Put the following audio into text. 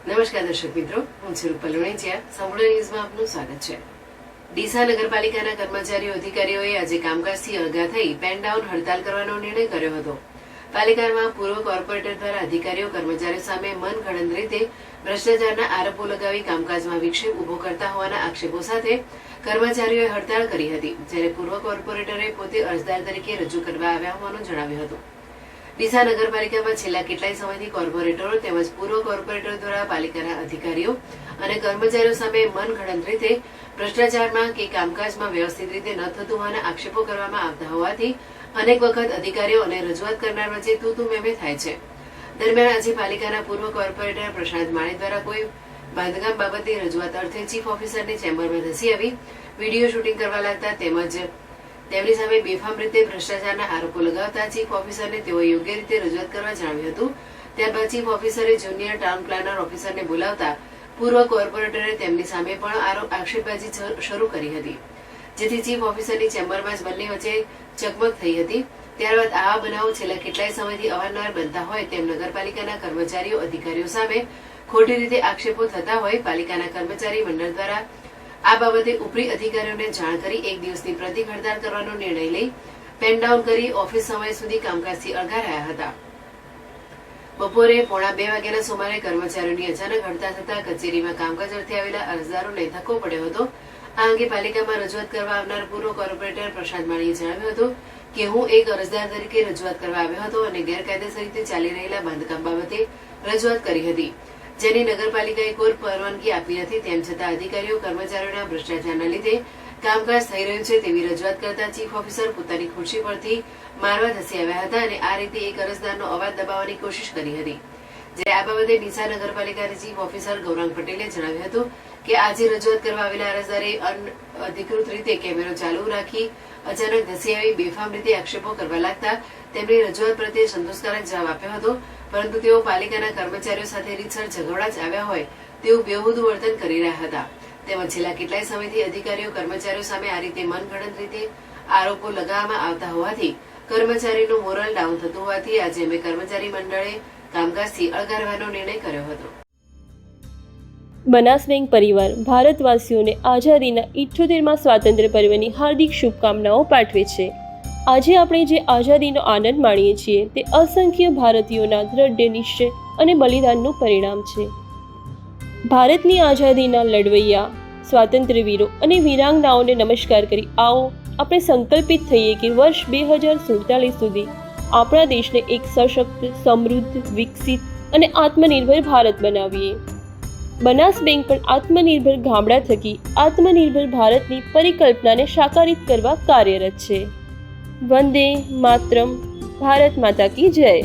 નમસ્કાર દર્શક મિત્રો, હું છું રૂપલ વણેચિયા. સંપૂર્ણ ન્યૂઝમાં આપનું સ્વાગત છે. ડીસા નગરપાલિકાના કર્મચારીઓ અધિકારીઓએ આજે કામકાજથી અળગા થઈ પેન ડાઉન હડતાલ કરવાનો નિર્ણય કર્યો હતો. પાલિકામાં પૂર્વ કોર્પોરેટર દ્વારા અધિકારીઓ કર્મચારીઓ સામે મનગઢંત રીતે ભ્રષ્ટાચારના આરોપો લગાવી કામકાજમાં વિક્ષેપ ઉભો કરતા હોવાના આક્ષેપો સાથે કર્મચારીઓએ હડતાળ કરી હતી. જ્યારે પૂર્વ કોર્પોરેટરે પોતે અરજદાર તરીકે રજૂ કરવા આવ્યા હોવાનું જણાવ્યું હતું. ડીસા નગરપાલિકામાં છેલ્લા કેટલાય સમયથી કોર્પોરેટરો તેમજ પૂર્વ કોર્પોરેટર દ્વારા પાલિકાના અધિકારીઓ અને કર્મચારીઓ સામે મનગઢંત રીતે ભ્રષ્ટાચારમાં કે કામકાજમાં વ્યવસ્થિત રીતે ન થતું હોવાના આક્ષેપો કરવામાં આવતા હોવાથી અનેક વખત અધિકારીઓ અને રજૂઆત કરનાર વચ્ચે તું મેમે થાય છે. દરમિયાન આજે પાલિકાના પૂર્વ કોર્પોરેટર પ્રશાંત માળી દ્વારા કોઈ બાંધકામ બાબતે રજૂઆત અર્થે ચીફ ઓફિસરની ચેમ્બરમાં ધસી આવી વિડીયો શૂટિંગ કરવા લાગતા તેમજ તેમની સામે બેફામ રીતે ભ્રષ્ટાચારના આરોપો લગાવતા ચીફ ઓફિસરને તેઓ યોગ્ય રીતે રજૂઆત કરવા જણાવ્યું હતું. ત્યારબાદ ચીફ ઓફિસરે જુનિયર ટાઉન પ્લાનર ઓફિસરને બોલાવતા પૂર્વ કોર્પોરેટરે તેમની સામે પણ આક્ષેપબાજી શરૂ કરી હતી, જેથી ચીફ ઓફિસરની ચેમ્બરમાં જ બંને વચ્ચે ચકમક થઈ હતી. ત્યારબાદ આવા બનાવો છેલ્લા કેટલાય સમયથી અવારનવાર બનતા હોય તેમ નગરપાલિકાના કર્મચારીઓ અધિકારીઓ સામે ખોટી રીતે આક્ષેપો થતા હોય પાલિકાના કર્મચારી મંડળ દ્વારા આ બાબતે ઉપરી અધિકારીઓને જાણ કરી એક દિવસની પ્રતિક હડતાળ કરવાનો નિર્ણય લઈ પેન ડાઉન કરી ઓફિસ સમય સુધી કામકાજથી અળગા રહ્યા હતા. બપોરે 1:30 વાગ્યાના સુમારે કર્મચારીઓની અચાનક હડતાળ થતા કચેરીમાં કામકાજ અર્થે આવેલા અરજદારોને ધક્કો પડ્યો હતો. આ અંગે પાલિકામાં રજૂઆત કરવા આવનાર પૂર્વ કોર્પોરેટર પ્રશાંત માળીએ જણાવ્યું હતું કે હું એક અરજદાર તરીકે રજૂઆત કરવા આવ્યો હતો અને ગેરકાયદેસર રીતે ચાલી રહેલા બાંધકામ બાબતે રજૂઆત કરી હતી, જેની નગરપાલિકાએ કોઈ પરવાનગી આપી નથી. તેમ છતાં અધિકારીઓ કર્મચારીઓના ભ્રષ્ટાચારના લીધે કામકાજ થઈ રહ્યું છે તેવી રજૂઆત કરતા ચીફ ઓફિસર પોતાની ખુરશી પરથી મારવા ધસી આવ્યા હતા અને આ રીતે એક અરજદારનો અવાજ દબાવવાની કોશિશ કરી હતી. જ્યારે આ બાબતે ડીસા નગરપાલિકાના ચીફ ઓફિસર ગૌરાંગ પટેલે જણાવ્યું હતું કે આજે રજૂઆત કરવા આવેલા અરજદારે અનધિકૃત રીતે કેમેરો ચાલુ રાખી અચાનક ધસી આવી બેફામ રીતે આક્ષેપો કરવા લાગતા તેમની રજૂઆત પ્રત્યે સંતોષકારક જવાબ આપ્યો હતો, પરંતુ તેઓ પાલિકાના કર્મચારીઓ સાથે રીતસર ઝઘડા જ આવ્યા હોય તેવું બેહુદુ વર્તન કરી રહ્યા હતા. તેમજ છેલ્લા કેટલાય સમયથી અધિકારીઓ કર્મચારીઓ સામે આ રીતે મનગઢંત રીતે આરોપો લગાવવામાં આવતા હોવાથી કર્મચારીનું મોરલ ડાઉન થતું હોવાથી આજે અમે કર્મચારી મંડળે કામકાજથી અળગા રહેવાનો નિર્ણય કર્યો હતો. બનાસ બેંક પરિવાર ભારતવાસીઓને આઝાદીના 78મા સ્વાતંત્ર્ય પર્વની હાર્દિક શુભકામનાઓ પાઠવે છે. આજે આપણે જે આઝાદીનો આનંદ માણીએ છીએ તે અસંખ્ય ભારતીયોના દ્રઢ નિશ્ચય અને બલિદાનનું પરિણામ છે. ભારતની આઝાદીના લડવૈયા સ્વાતંત્ર્યવીરો અને વીરાંગનાઓને નમસ્કાર કરી આવો આપણે સંકલ્પિત થઈએ કે વર્ષ 2047 સુધી આપણા દેશને એક સશક્ત, સમૃદ્ધ, વિકસિત અને આત્મનિર્ભર ભારત બનાવીએ. બનાસ બેંક પણ આત્મનિર્ભર ગામડા થકી આત્મનિર્ભર ભારતની પરિકલ્પનાને સાકારિત કરવા કાર્યરત છે. વંદે માતરમ. ભારત માતા કી જય.